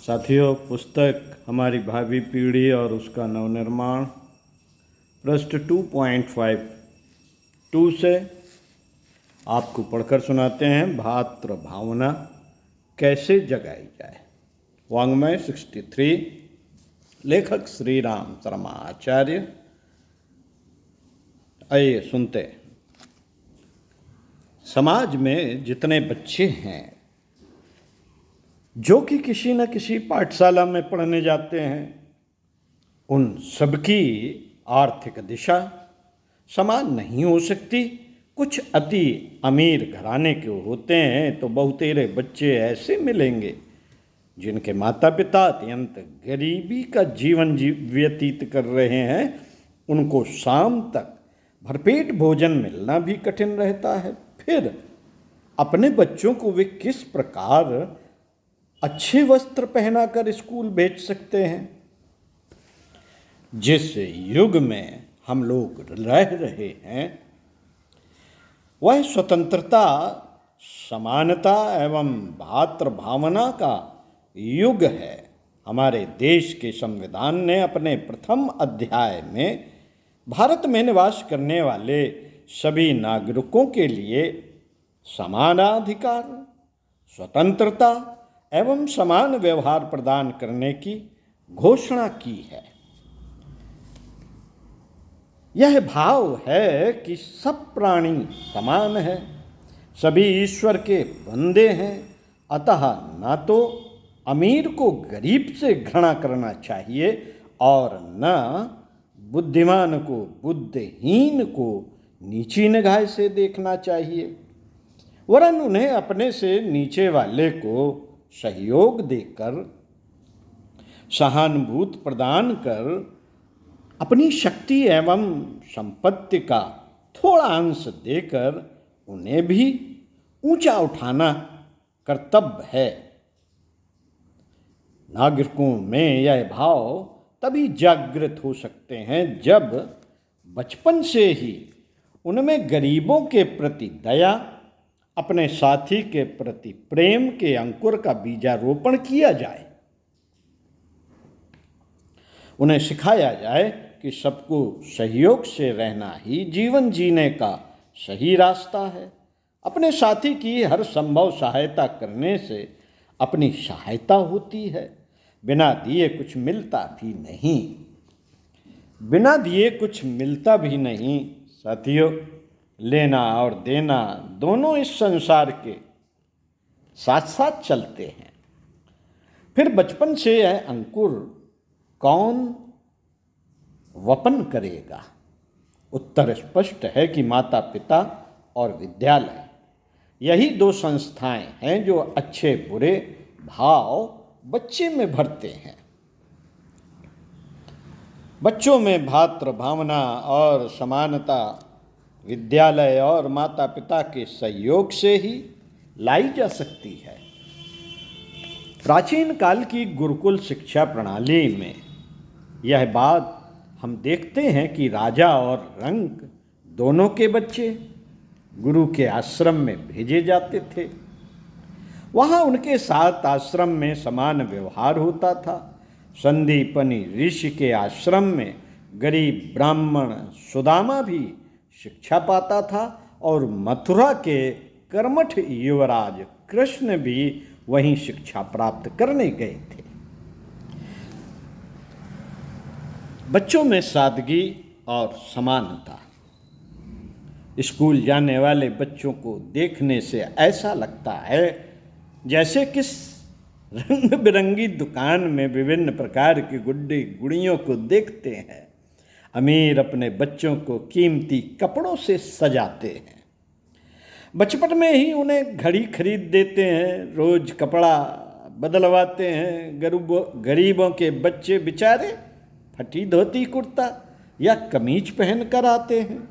साथियों, पुस्तक हमारी भावी पीढ़ी और उसका नवनिर्माण पृष्ठ 2.52 से आपको पढ़कर सुनाते हैं। भातृ भावना कैसे जगाई जाए। वाङ्मय 63, लेखक श्री राम शर्मा आचार्य। आइए सुनते हैं। समाज में जितने बच्चे हैं जो कि किसी न किसी पाठशाला में पढ़ने जाते हैं, उन सबकी आर्थिक दिशा समान नहीं हो सकती। कुछ अति अमीर घराने के होते हैं तो बहुतेरे बच्चे ऐसे मिलेंगे जिनके माता पिता अत्यंत गरीबी का जीवन व्यतीत कर रहे हैं। उनको शाम तक भरपेट भोजन मिलना भी कठिन रहता है। फिर अपने बच्चों को वे किस प्रकार अच्छे वस्त्र पहनाकर स्कूल भेज सकते हैं। जिस युग में हम लोग रह रहे हैं वह स्वतंत्रता, समानता एवं भातृ भावना का युग है। हमारे देश के संविधान ने अपने प्रथम अध्याय में भारत में निवास करने वाले सभी नागरिकों के लिए समानाधिकार, स्वतंत्रता एवं समान व्यवहार प्रदान करने की घोषणा की है। यह भाव है कि सब प्राणी समान है, सभी ईश्वर के बंदे हैं। अतः न तो अमीर को गरीब से घृणा करना चाहिए और न बुद्धिमान को बुद्धिहीन को नीची निगाह से देखना चाहिए, वरन उन्हें अपने से नीचे वाले को सहयोग देकर, सहानुभूति प्रदान कर अपनी शक्ति एवं संपत्ति का थोड़ा अंश देकर उन्हें भी ऊंचा उठाना कर्तव्य है। नागरिकों में यह भाव तभी जागृत हो सकते हैं जब बचपन से ही उनमें गरीबों के प्रति दया, अपने साथी के प्रति प्रेम के अंकुर का बीजारोपण किया जाए। उन्हें सिखाया जाए कि सबको सहयोग से रहना ही जीवन जीने का सही रास्ता है। अपने साथी की हर संभव सहायता करने से अपनी सहायता होती है। बिना दिए कुछ मिलता भी नहीं, बिना दिए कुछ मिलता भी नहीं। साथियों, लेना और देना दोनों इस संसार के साथ साथ चलते हैं। फिर बचपन से यह अंकुर कौन वपन करेगा? उत्तर स्पष्ट है कि माता पिता और विद्यालय, यही दो संस्थाएं हैं जो अच्छे बुरे भाव बच्चे में भरते हैं। बच्चों में भातृ भावना और समानता विद्यालय और माता पिता के सहयोग से ही लाई जा सकती है। प्राचीन काल की गुरुकुल शिक्षा प्रणाली में यह बात हम देखते हैं कि राजा और रंक दोनों के बच्चे गुरु के आश्रम में भेजे जाते थे। वहाँ उनके साथ आश्रम में समान व्यवहार होता था। संदीपनी ऋषि के आश्रम में गरीब ब्राह्मण सुदामा भी शिक्षा पाता था और मथुरा के कर्मठ युवराज कृष्ण भी वहीं शिक्षा प्राप्त करने गए थे। बच्चों में सादगी और समानता। स्कूल जाने वाले बच्चों को देखने से ऐसा लगता है जैसे किस रंग बिरंगी दुकान में विभिन्न प्रकार की गुड्डी गुड़ियों को देखते हैं। अमीर अपने बच्चों को कीमती कपड़ों से सजाते हैं, बचपन में ही उन्हें घड़ी खरीद देते हैं, रोज कपड़ा बदलवाते हैं। गरीबों के बच्चे बेचारे फटी धोती कुर्ता या कमीज पहन कर आते हैं।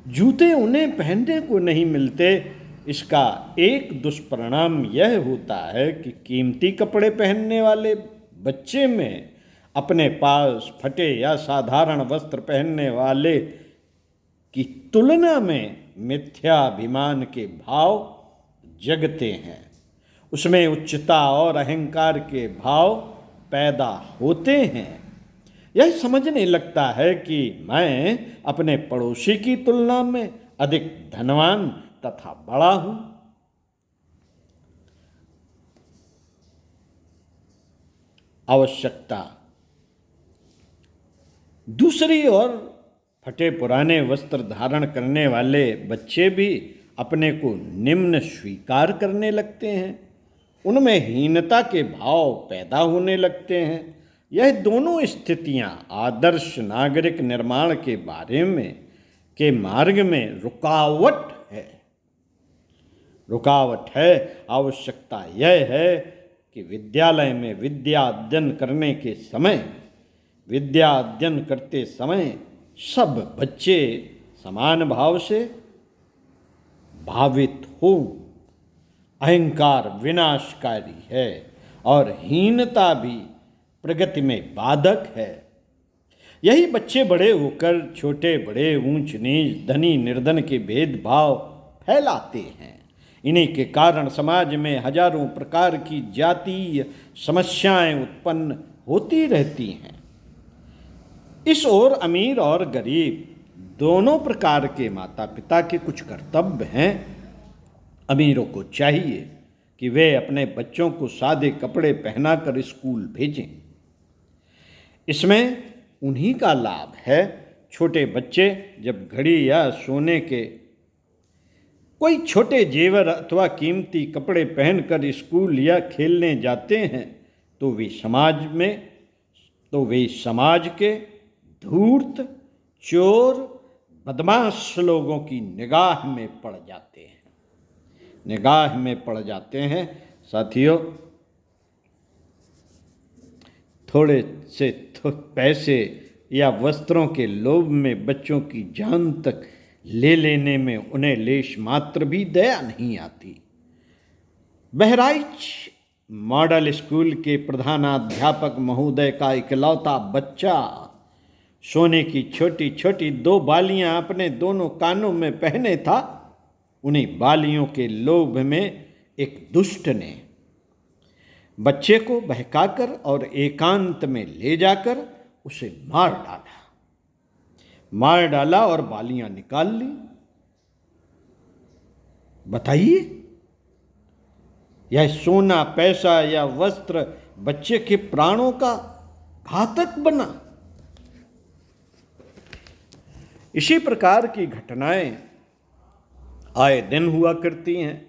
जूते उन्हें पहनने को नहीं मिलते। इसका एक दुष्परिणाम यह होता है कि कीमती कपड़े पहनने वाले बच्चे में अपने पास फटे या साधारण वस्त्र पहनने वाले की तुलना में मिथ्याभिमान के भाव जगते हैं। उसमें उच्चता और अहंकार के भाव पैदा होते हैं। यह समझने लगता है कि मैं अपने पड़ोसी की तुलना में अधिक धनवान तथा बड़ा हूं। आवश्यकता। दूसरी ओर फटे पुराने वस्त्र धारण करने वाले बच्चे भी अपने को निम्न स्वीकार करने लगते हैं। उनमें हीनता के भाव पैदा होने लगते हैं। यह दोनों स्थितियां आदर्श नागरिक निर्माण के बारे में के मार्ग में रुकावट है। आवश्यकता यह है कि विद्यालय में विद्या अध्ययन करते समय सब बच्चे समान भाव से भावित हो। अहंकार विनाशकारी है और हीनता भी प्रगति में बाधक है। यही बच्चे बड़े होकर छोटे बड़े, ऊंच नीच, धनी निर्धन के भेदभाव फैलाते हैं। इन्हीं के कारण समाज में हजारों प्रकार की जातीय समस्याएं उत्पन्न होती रहती हैं। इस ओर अमीर और गरीब दोनों प्रकार के माता पिता के कुछ कर्तव्य हैं। अमीरों को चाहिए कि वे अपने बच्चों को सादे कपड़े पहनाकर स्कूल भेजें। इसमें उन्हीं का लाभ है। छोटे बच्चे जब घड़ी या सोने के कोई छोटे जेवर अथवा कीमती कपड़े पहनकर स्कूल या खेलने जाते हैं तो वे समाज के धूर्त, चोर, बदमाश लोगों की निगाह में पड़ जाते हैं। साथियों, थोड़े से पैसे या वस्त्रों के लोभ में बच्चों की जान तक ले लेने में उन्हें लेश मात्र भी दया नहीं आती। बहराइच मॉडल स्कूल के प्रधानाध्यापक महोदय का इकलौता बच्चा सोने की छोटी छोटी 2 बालियां अपने दोनों कानों में पहने था। उन्हीं बालियों के लोभ में एक दुष्ट ने बच्चे को बहकाकर और एकांत में ले जाकर उसे मार डाला और बालियां निकाल ली। बताइए, यह सोना, पैसा या वस्त्र बच्चे के प्राणों का घातक बना। इसी प्रकार की घटनाएं आए दिन हुआ करती हैं।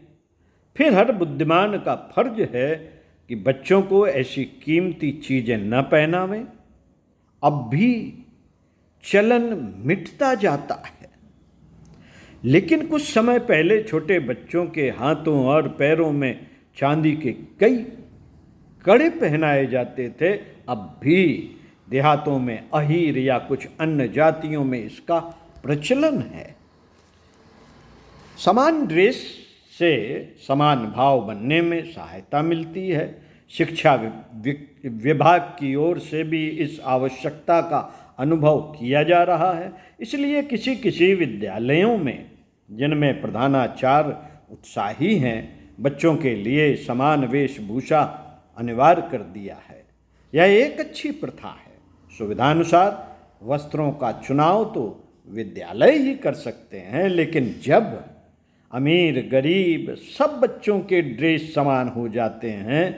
फिर हर बुद्धिमान का फर्ज है कि बच्चों को ऐसी कीमती चीजें न पहनावें। अब भी चलन मिटता जाता है, लेकिन कुछ समय पहले छोटे बच्चों के हाथों और पैरों में चांदी के कई कड़े पहनाए जाते थे। अब भी देहातों में अहीर या कुछ अन्य जातियों में इसका प्रचलन है। समान ड्रेस से समान भाव बनने में सहायता मिलती है। शिक्षा विभाग की ओर से भी इस आवश्यकता का अनुभव किया जा रहा है। इसलिए किसी किसी विद्यालयों में, जिनमें प्रधानाचार्य उत्साही हैं, बच्चों के लिए समान वेशभूषा अनिवार्य कर दिया है। यह एक अच्छी प्रथा है। सुविधानुसार वस्त्रों का चुनाव तो विद्यालय ही कर सकते हैं, लेकिन जब अमीर गरीब सब बच्चों के ड्रेस समान हो जाते हैं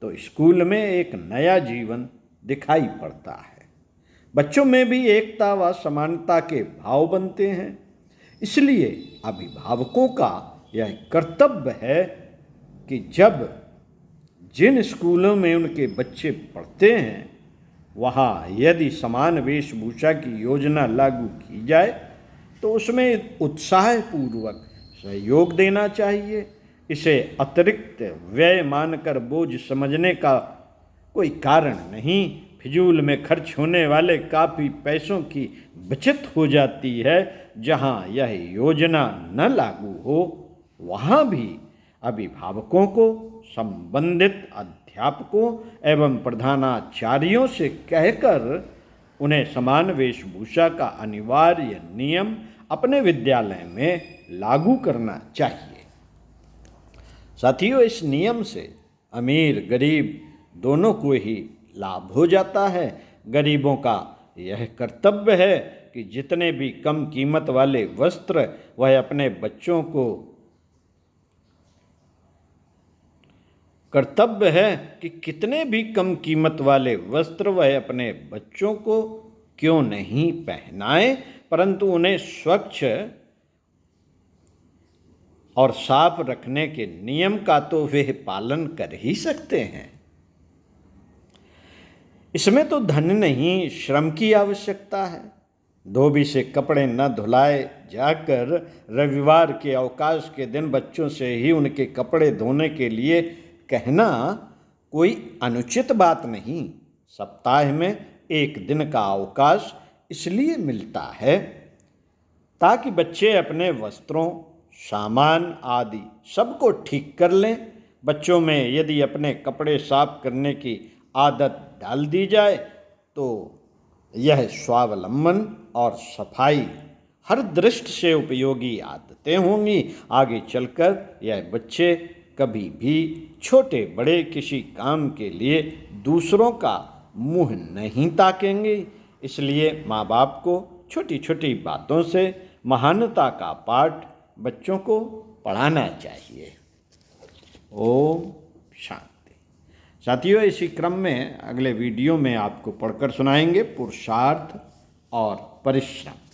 तो स्कूल में एक नया जीवन दिखाई पड़ता है। बच्चों में भी एकता व समानता के भाव बनते हैं। इसलिए अभिभावकों का यह कर्तव्य है कि जिन स्कूलों में उनके बच्चे पढ़ते हैं वहाँ यदि समान वेशभूषा की योजना लागू की जाए तो उसमें उत्साहपूर्वक सहयोग देना चाहिए। इसे अतिरिक्त व्यय मानकर बोझ समझने का कोई कारण नहीं। फिजूल में खर्च होने वाले काफ़ी पैसों की बचत हो जाती है। जहाँ यह योजना न लागू हो वहाँ भी अभिभावकों को संबंधित अध्यापकों एवं प्रधानाचार्यों से कहकर उन्हें समान वेशभूषा का अनिवार्य नियम अपने विद्यालय में लागू करना चाहिए। साथियों, इस नियम से अमीर गरीब दोनों को ही लाभ हो जाता है। गरीबों का यह कर्तव्य है कि जितने भी कम कीमत वाले वस्त्र वह अपने बच्चों को कर्तव्य है कि कितने भी कम कीमत वाले वस्त्र वह अपने बच्चों को क्यों नहीं पहनाए, परंतु उन्हें स्वच्छ और साफ रखने के नियम का तो वे पालन कर ही सकते हैं। इसमें तो धन नहीं, श्रम की आवश्यकता है। धोबी से कपड़े न धुलाए जाकर रविवार के अवकाश के दिन बच्चों से ही उनके कपड़े धोने के लिए कहना कोई अनुचित बात नहीं। सप्ताह में एक दिन का अवकाश इसलिए मिलता है ताकि बच्चे अपने वस्त्रों, सामान आदि सबको ठीक कर लें। बच्चों में यदि अपने कपड़े साफ करने की आदत डाल दी जाए तो यह स्वावलंबन और सफाई हर दृष्टि से उपयोगी आदतें होंगी। आगे चलकर यह बच्चे कभी भी छोटे बड़े किसी काम के लिए दूसरों का मुंह नहीं ताकेंगे। इसलिए माँ बाप को छोटी छोटी बातों से महानता का पाठ बच्चों को पढ़ाना चाहिए। ओम शांति। साथियों, इसी क्रम में अगले वीडियो में आपको पढ़कर सुनाएंगे पुरुषार्थ और परिश्रम।